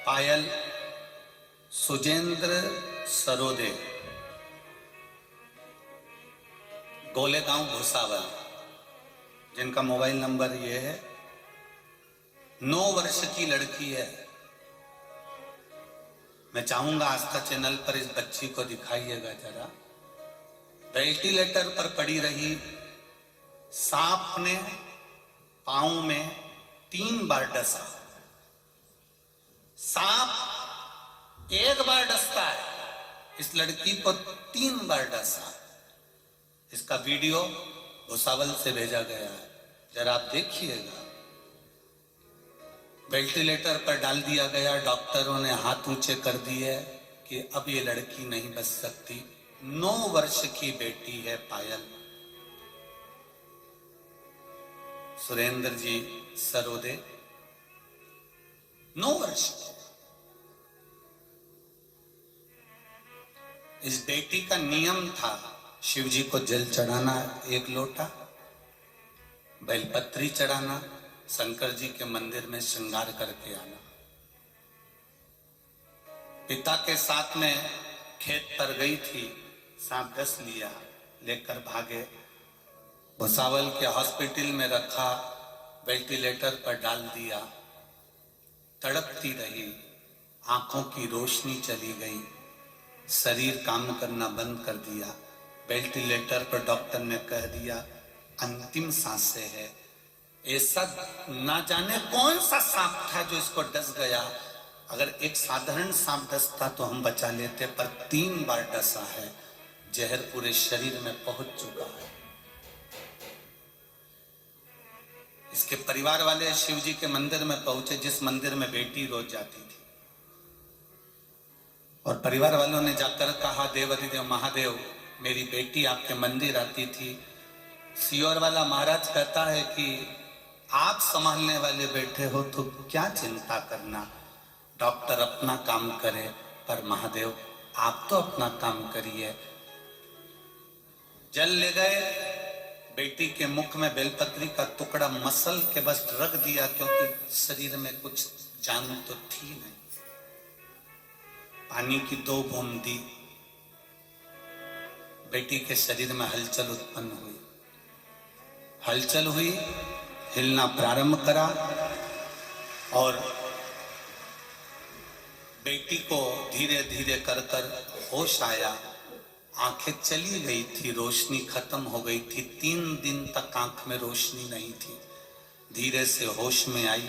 पायल सुजेंद्र सरोदे, गोलेगांव भुसावल, जिनका mobile number ये है। 9 वर्ष की लड़की है। मैं चाहूंगा आस्था चैनल पर इस बच्ची को दिखाइएगा जरा। वेंटिलेटर पर पड़ी रही, सांप ने पांव में 3 बार डसा। सांप एक बार डसता है, इस लड़की को 3 बार डसा। इसका वीडियो भुसावल से भेजा गया है, जरा आप देखिएगा। वेंटिलेटर पर डाल दिया गया, डॉक्टरों ने हाथ ऊंचे कर दिए कि अब ये लड़की नहीं बच सकती। 9 वर्ष की बेटी है पायल। सुरेंद्र जी सरोदे 9 वर्ष। इस बेटी का नियम था शिव जी को जल चढ़ाना 1 लोटा, बेलपत्री चढ़ाना, शंकर जी के मंदिर में श्रृंगार करके आना। पिता के साथ में खेत पर गई थी, सांप डस लिया, लेकर भागे। भुसावल के हॉस्पिटल में रखा, वेंटिलेटर पर डाल दिया। तड़पती रही, आंखों की रोशनी चली गई, शरीर काम करना बंद कर दिया। वेंटिलेटर पर डॉक्टर ने कह दिया अंतिम सांसें है। ऐसा ना जाने कौन सा सांप था जो इसको डस गया। अगर एक साधारण सांप डसता तो हम बचा लेते, पर 3 बार डसा है। जहर पूरे शरीर में पहुंच चुका है। इसके परिवार वाले शिव जी के मंदिर में पहुंचे, जिस मंदिर में बेटी रोज जाती थी, और परिवार वालों ने जाकर कहा देवाधिदेव महादेव, मेरी बेटी आपके मंदिर आती थी। सियोर वाला महाराज कहता है कि आप संभालने वाले बैठे हो तो क्या चिंता करना, डॉक्टर अपना काम करे, पर महादेव आप तो अपना काम करिए। जल ले गए, बेटी के मुख में बेलपत्री का टुकड़ा मसल के बस रख दिया, क्योंकि शरीर में कुछ जान तो थी नहीं। पानी की 2 बूंद दी, बेटी के शरीर में हलचल उत्पन्न हुई। हलचल हुई, हिलना प्रारंभ करा, और बेटी को धीरे धीरे कर कर होश आया। आंखें चली गई थी, रोशनी खत्म हो गई थी। 3 दिन तक आंख में रोशनी नहीं थी। धीरे से होश में आई।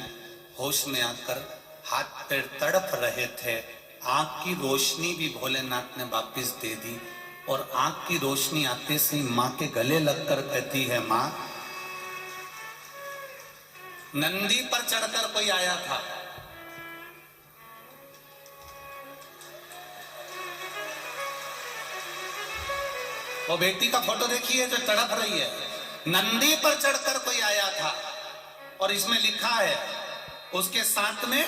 होश में आकर हाथ पैर तड़प रहे थे। आंख की रोशनी भी भोलेनाथ ने वापिस दे दी, और आंख की रोशनी आते से मां के गले लगकर कहती है, मां, नंदी पर चढ़कर कोई आया था। वो बेटी का फोटो देखिए जो तड़प रही है। नंदी पर चढ़कर कोई आया था, और इसमें लिखा है उसके साथ में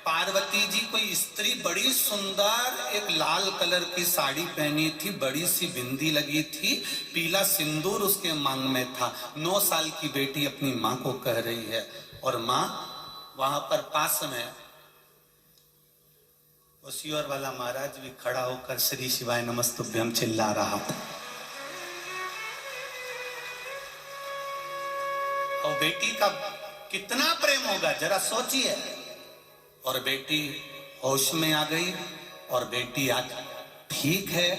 पार्वती जी कोई स्त्री, बड़ी सुंदर, एक लाल कलर की साड़ी पहनी थी, बड़ी सी बिंदी लगी थी, पीला सिंदूर उसके मांग में था। 9 साल की बेटी अपनी मां को कह रही है, और मां वहां पर पास में सियोर वाला महाराज भी खड़ा होकर श्री शिवाय नमस्तुभ्यम चिल्ला रहा था। और बेटी का कितना प्रेम होगा जरा सोचिए। और बेटी होश में आ गई, और बेटी आज ठीक है।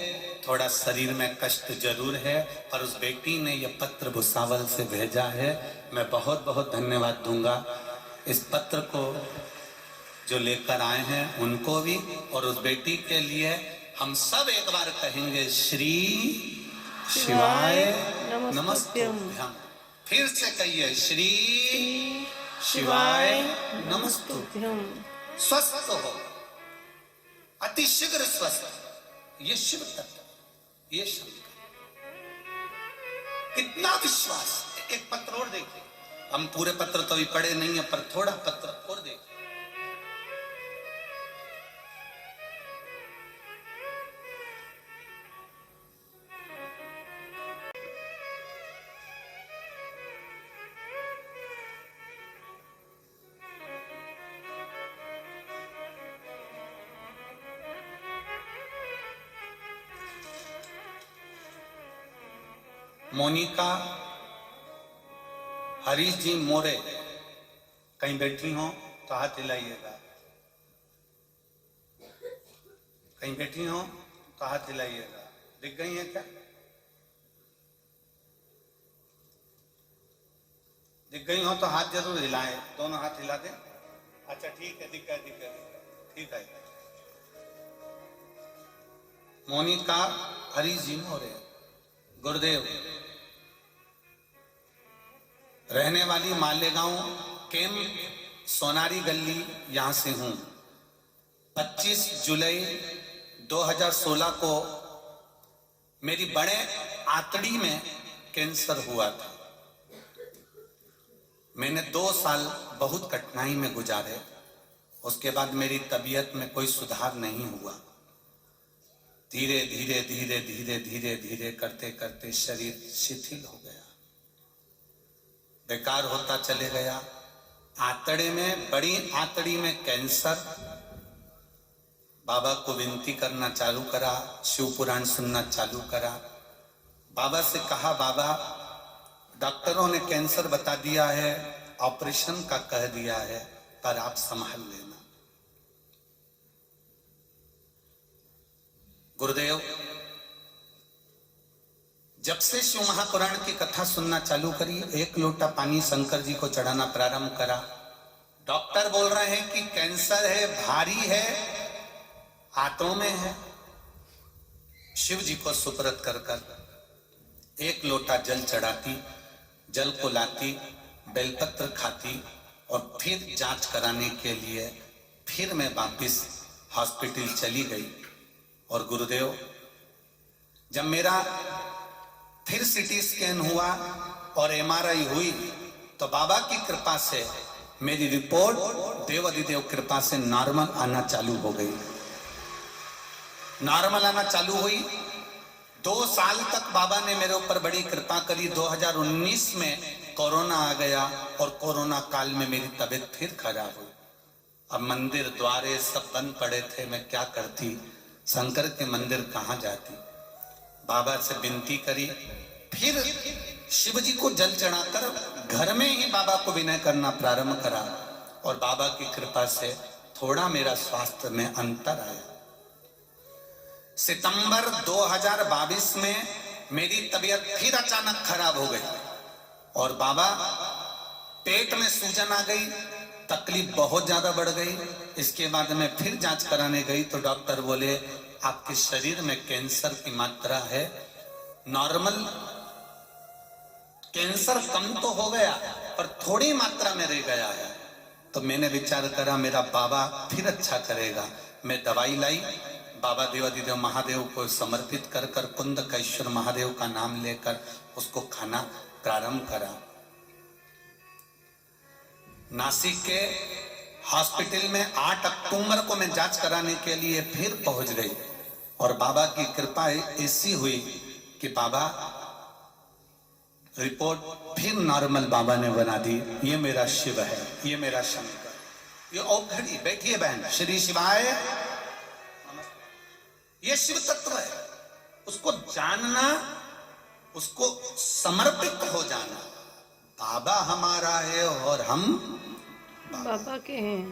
थोड़ा शरीर में कष्ट जरूर है, पर उस बेटी ने यह पत्र भुसावल से भेजा है। मैं बहुत बहुत धन्यवाद दूंगा इस पत्र को जो लेकर आए हैं उनको भी, और उस बेटी के लिए हम सब एक बार कहेंगे श्री शिवाय नमस्तुभ्यम। फिर से कहिए श्री शिवाय नमस्तुभ्यम। स्वस्थ हो, अति शीघ्र स्वस्थ। ये शिव तत्व, ये शंकर, कितना विश्वास। एक पत्र और देखिए, हम पूरे पत्र तो अभी पढ़े नहीं है, पर थोड़ा पत्र और देखिए। मोनिका हरीश जी मोरे कहीं बैठी हो तो हाथ हिलाइएगा। कहीं बैठी हो तो हाथ हिलाइएगा। दिख गई है क्या? दिख गई हो तो हाथ जरूर हिलाएं। दोनों हाथ हिला दें। अच्छा ठीक है, दिख गया ठीक है। मोनिका हरीश जी मोरे, गुरुदेव, रहने वाली मालेगांव केम सोनारी गली, यहां से हूं। 25 जुलाई 2016 को मेरी बड़े आंतड़ी में कैंसर हुआ था। मैंने 2 साल बहुत कठिनाई में गुजारे। उसके बाद मेरी तबीयत में कोई सुधार नहीं हुआ। धीरे धीरे धीरे धीरे धीरे धीरे करते करते शरीर शिथिल हो गया, बेकार होता चले गया। आंतड़े में, बड़ी आंतड़ी में कैंसर। बाबा को विनती करना चालू करा, शिव पुराण सुनना चालू करा। बाबा से कहा, बाबा डॉक्टरों ने कैंसर बता दिया है, ऑपरेशन का कह दिया है, पर आप संभाल लेना। गुरुदेव, जब से शिव महापुराण की कथा सुनना चालू करी, 1 लोटा पानी शंकर जी को चढ़ाना प्रारंभ करा। डॉक्टर बोल रहे हैं कि कैंसर है, भारी है, हाथों में है। शिव जी को सुपुर्द कर कर 1 लोटा जल चढ़ाती, जल को लाती, बेलपत्र खाती और फिर जांच कराने के लिए फिर मैं वापिस हॉस्पिटल चली गई। और गुरुदेव, जब मेरा फिर सीटी स्कैन हुआ और एमआरआई हुई तो बाबा की कृपा से मेरी रिपोर्ट देवाधिदेव कृपा से नॉर्मल आना चालू हो गई। नॉर्मल आना चालू हुई। 2 साल तक बाबा ने मेरे ऊपर बड़ी कृपा करी। 2019 में कोरोना आ गया और कोरोना काल में मेरी तबीयत फिर खराब हुई। अब मंदिर द्वारे सब बंद पड़े थे, मैं क्या करती? शंकर के मंदिर कहां जाती? बाबा से विनती करी, फिर शिव जी को जल चढ़ाकर घर में ही बाबा को विनय करना प्रारंभ करा और बाबा की कृपा से थोड़ा मेरा स्वास्थ्य में अंतर आया। सितंबर 2022 में मेरी तबीयत फिर अचानक खराब हो गई और बाबा, पेट में सूजन आ गई, तकलीफ बहुत ज्यादा बढ़ गई। इसके बाद मैं फिर जांच कराने गई तो डॉक्टर बोले, आपके शरीर में कैंसर की मात्रा है, नॉर्मल कैंसर कम तो हो गया पर थोड़ी मात्रा में रह गया है। तो मैंने विचार करा, मेरा बाबा फिर अच्छा करेगा। मैं दवाई लाई, बाबा देवाधिदेव महादेव को समर्पित कर कर कुंदकेश्वर महादेव का नाम लेकर उसको खाना प्रारंभ करा। नासिक के हॉस्पिटल में 8 अक्टूबर को मैं जांच कराने के लिए फिर पहुंच गई और बाबा की कृपा ऐसी हुई कि बाबा रिपोर्ट फिर नॉर्मल बाबा ने बना दी। ये मेरा शिव है, ये मेरा शंकर, ये औखड़ी बैठिए बहन, श्री शिवाय। ये शिव तत्व है, उसको जानना, उसको समर्पित हो जाना। बाबा हमारा है और हम बाबा के हैं।